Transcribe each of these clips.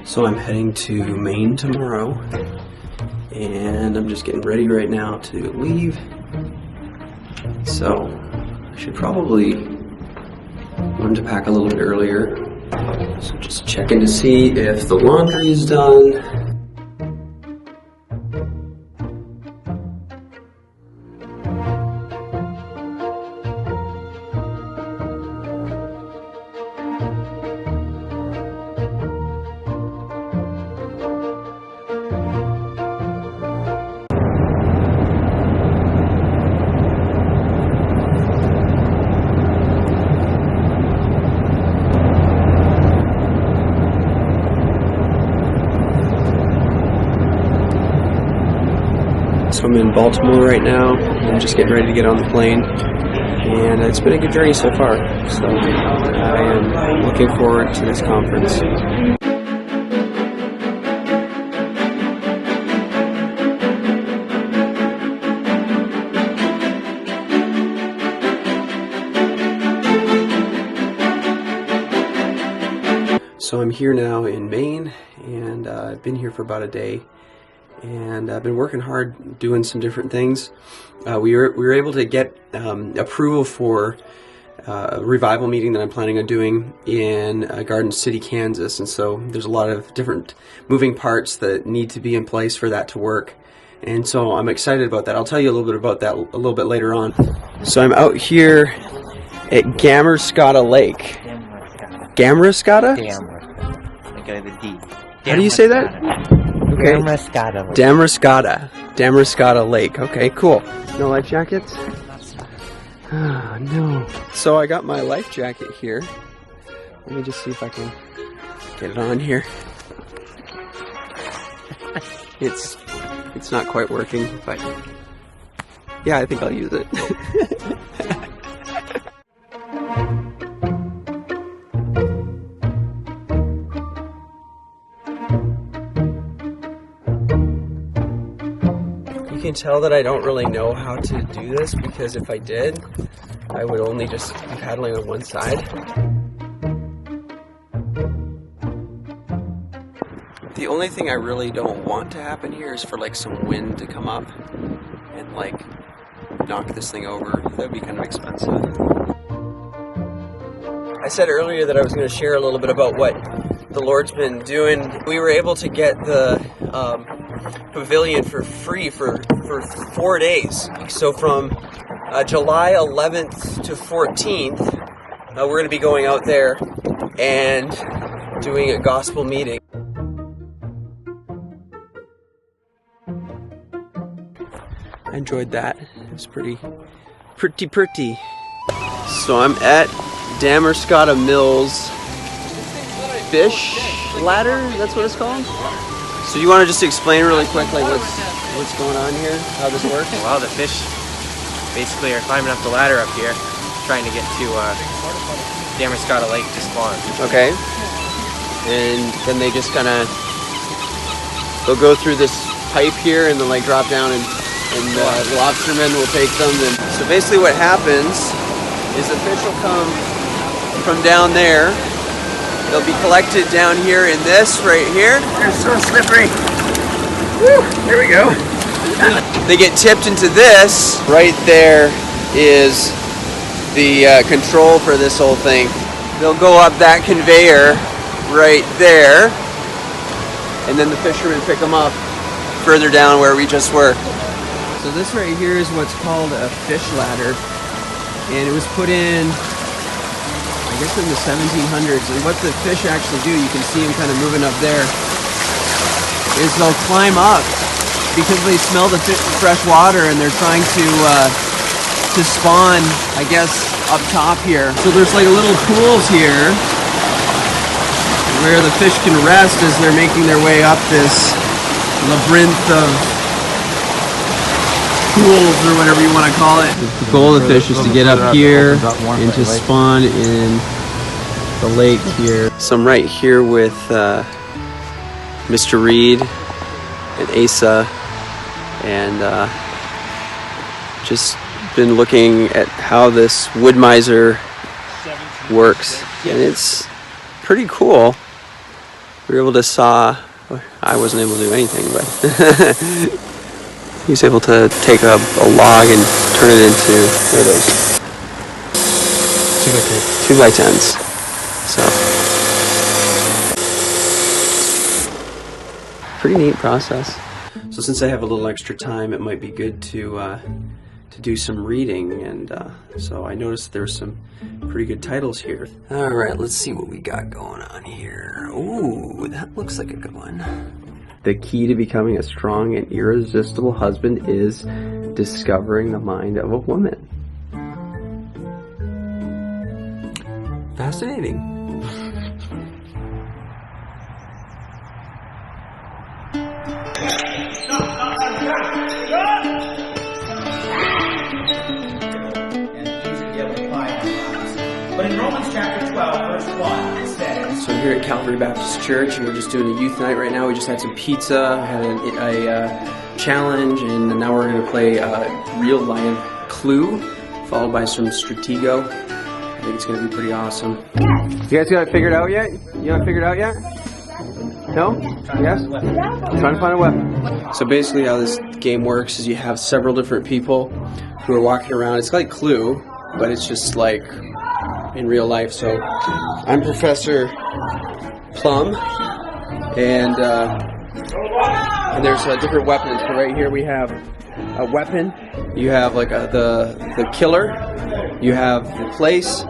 So I'm heading to Maine tomorrow, and I'm just getting ready right now to leave. So I should probably learn to pack a little bit earlier. So just checking to see if the laundry is done. So I'm in Baltimore right now. I'm just getting ready to get on the plane, and it's been a good journey so far. So I am looking forward to this conference. So I'm here now in Maine, and I've been here for about a day. And I've been working hard doing some different things. We were able to get approval for a revival meeting that I'm planning on doing in Garden City, Kansas. And so there's a lot of different moving parts that need to be in place for that to work. And so I'm excited about that. I'll tell you a little bit about that a little bit later on. So I'm out here at Damariscotta Lake. Damariscotta? The D. How do you say that? Okay. Damariscotta Lake. Okay, cool. No life jackets? Oh, no. So I got my life jacket here. Let me just see if I can get it on here. It's not quite working, but yeah, I think I'll use it. You can tell that I don't really know how to do this, because if I did, I would only just be paddling on one side. The only thing I really don't want to happen here is for like some wind to come up and like knock this thing over. That would be kind of expensive. I said earlier that I was going to share a little bit about what the Lord's been doing. We were able to get the pavilion for free for 4 days. So from July 11th to 14th, we're going to be going out there and doing a gospel meeting. I enjoyed that. It was pretty. So I'm at Damariscotta Mills fish ladder, that's what it's called? So you want to just explain really quick like what's going on here, how this works? Well, the fish basically are climbing up the ladder up here, trying to get to Damariscotta Lake to spawn. Okay. And then they just kind of, they'll go through this pipe here and they'll like drop down and the lobstermen will take them. And so basically what happens is the fish will come from down there. They'll be collected down here in this right here. They're so slippery. Woo, there we go. They get tipped into this. Right there is the control for this whole thing. They'll go up that conveyor right there, and then the fishermen pick them up further down where we just were. So this right here is what's called a fish ladder, and it was put in, I guess, in the 1700s. And what the fish actually do, you can see them kind of moving up there, is they'll climb up because they smell the fresh water and they're trying to spawn, I guess, up top here. So there's like little pools here where the fish can rest as they're making their way up this labyrinth of pools or whatever you want to call it. The goal of the fish is to get up here and to spawn in the lake here. So I'm right here with Mr. Reed and Asa, and just been looking at how this wood miser works, and it's pretty cool. We were able to saw, I wasn't able to do anything, but he's able to take a log and turn it into one of those 2x10s. So, pretty neat process. So since I have a little extra time, it might be good to do some reading, and so I noticed there's some pretty good titles here. All right, let's see what we got going on here. Ooh, that looks like a good one. The key to becoming a strong and irresistible husband is discovering the mind of a woman. Fascinating. But in Romans chapter 12, verse 1, it says... So we're here at Calvary Baptist Church, and we're just doing a youth night right now. We just had some pizza, had a challenge, and now we're going to play real live Clue, followed by some Stratego. I think it's going to be pretty awesome. You guys got it figured out yet? You got it figured out yet? No? Yes? Trying to find a weapon. So basically how this game works is you have several different people who are walking around. It's like Clue, but it's just like in real life. So I'm Professor Plum, and there's different weapons. So right here we have a weapon. You have like the killer. You have the place,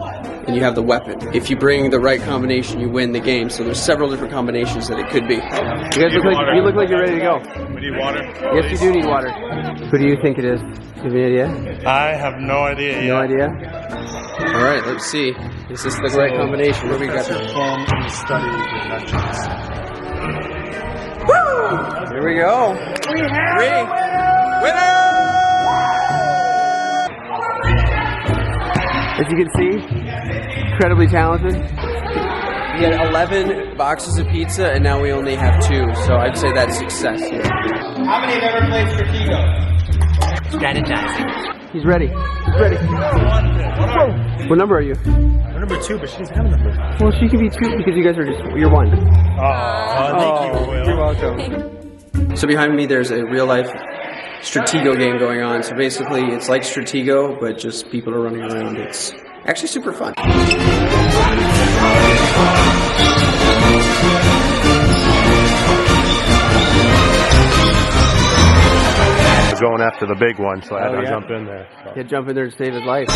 and you have the weapon. If you bring the right combination, you win the game. So there's several different combinations that it could be. You guys look like you're ready to go. We need water. Yes, you do need water. Who do you think it is? Do you have any idea? I have no idea yet. No idea? All right, let's see. Is this the right combination? What do we got? Plum in the study of dimensions. Woo! Here we go. We have winner! As you can see, incredibly talented. We had 11 boxes of pizza, and now we only have 2. So I'd say that's success here. How many have ever played Stratego? Strategizing. He's ready. He's ready. Whoa. What number are you? We're number 2, but she doesn't have a number. Well, she can be 2 because you guys are you're 1. Thank you, Will. You're welcome. So behind me, there's a real life Stratego game going on. So basically, it's like Stratego, but just people are running around. It's actually super fun. I was going after the big one, so I had to jump in there. So. Yeah, jump in there to save his life.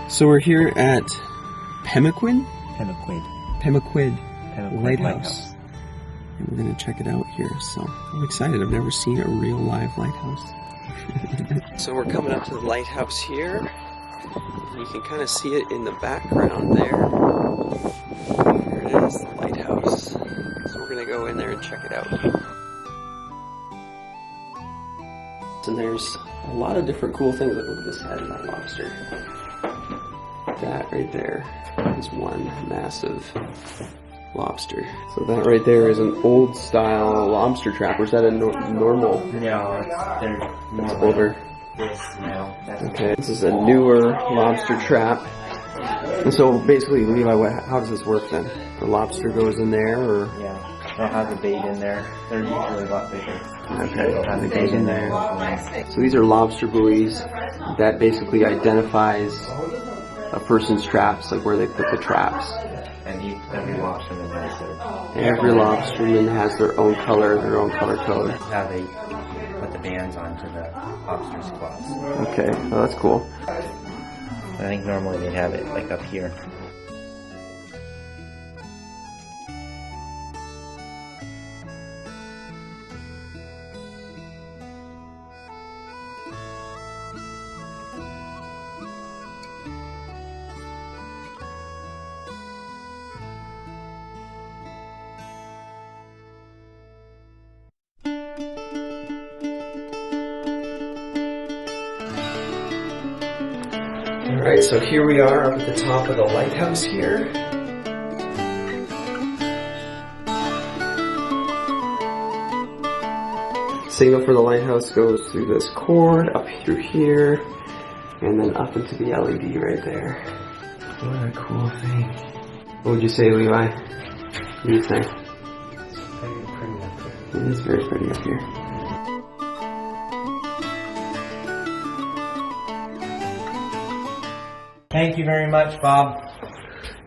So we're here at Pemaquid Lighthouse. And we're going to check it out here. So I'm excited. I've never seen a real live lighthouse. So we're coming up to the lighthouse here. You can kind of see it in the background there. There it is, the lighthouse. So we're going to go in there and check it out. And there's a lot of different cool things. Look at this head of that lobster. That right there is one massive lobster. So that right there is an old style lobster trap. Or is that a normal? No, they're more It's older. this now. Okay, this is a newer lobster trap. And so basically, Levi, how does this work then? The lobster goes in there, or? Yeah, they'll have the bait in there. They're usually a lot bigger. Okay, They'll have the bait in there. So these are lobster buoys that basically identifies a person's traps, like where they put the traps. And every lobsterman has their... Every lobsterman has their own color code. How they put the bands onto the lobster's claws. Okay, oh, that's cool. I think normally they'd have it like up here. Alright, so here we are up at the top of the lighthouse here. signal for the lighthouse goes through this cord, up through here, and then up into the LED right there. What a cool thing. What would you say, Levi? What do you think? It's very pretty up here. It is very pretty up here. Thank you very much, Bob.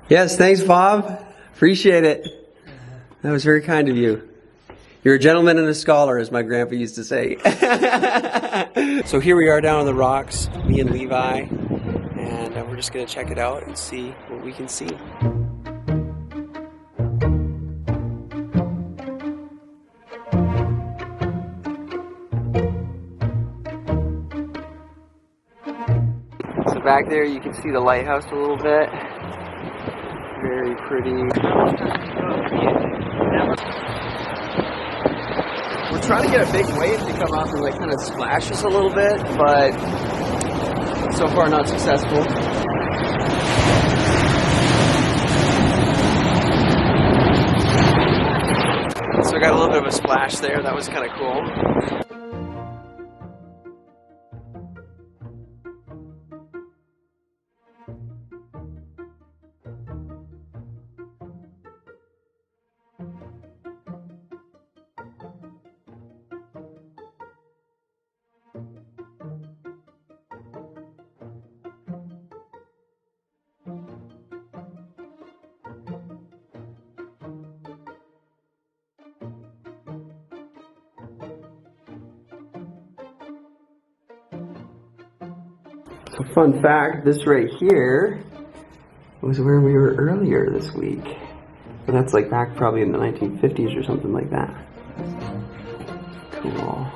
Yes, thanks, Bob. Appreciate it. That was very kind of you. You're a gentleman and a scholar, as my grandpa used to say. So here we are down on the rocks, me and Levi, and we're just going to check it out and see what we can see. So back there you can see the lighthouse a little bit. Very pretty. We're trying to get a big wave to come up and like kind of splash us a little bit, but so far not successful. So I got a little bit of a splash there. That was kind of cool. So fun fact, this right here was where we were earlier this week. And that's like back probably in the 1950s or something like that. Cool.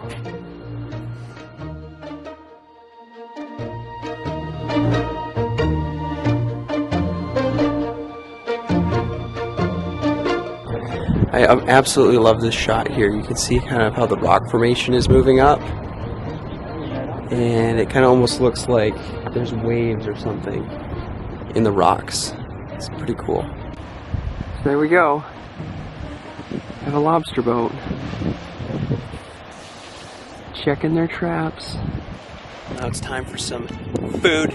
I absolutely love this shot here. You can see kind of how the rock formation is moving up. And it kind of almost looks like there's waves or something in the rocks. It's pretty cool. So there we go. I have a lobster boat. Checking their traps. Now it's time for some food.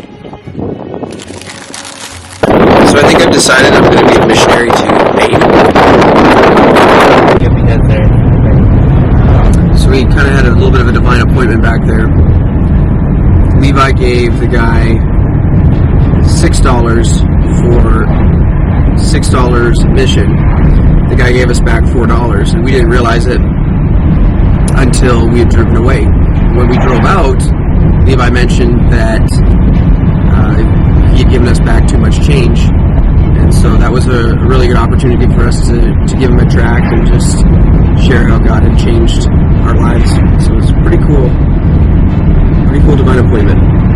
So I think I've decided I'm going to be a missionary to Maine. You'll be dead there. So we kind of had a little bit of a divine appointment back there. Levi gave the guy $6 for $6 admission. The guy gave us back $4, and we didn't realize it until we had driven away. When we drove out, Levi mentioned that he had given us back too much change, and so that was a really good opportunity for us to give him a tract and just share how God had changed our lives. So it was pretty cool divine appointment.